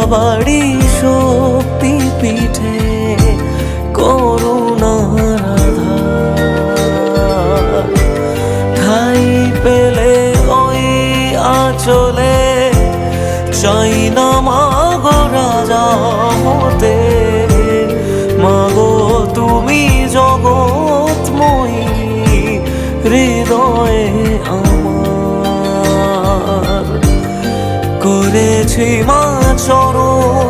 বাবারই শক্তি পিঠে করুণার আধার ঠাই পেলে ওই আঁচলে চাই না মাগো রাজা হতে মাগো তুমি জগৎময়ী হৃদয়ে আমার করেছি মা চরণ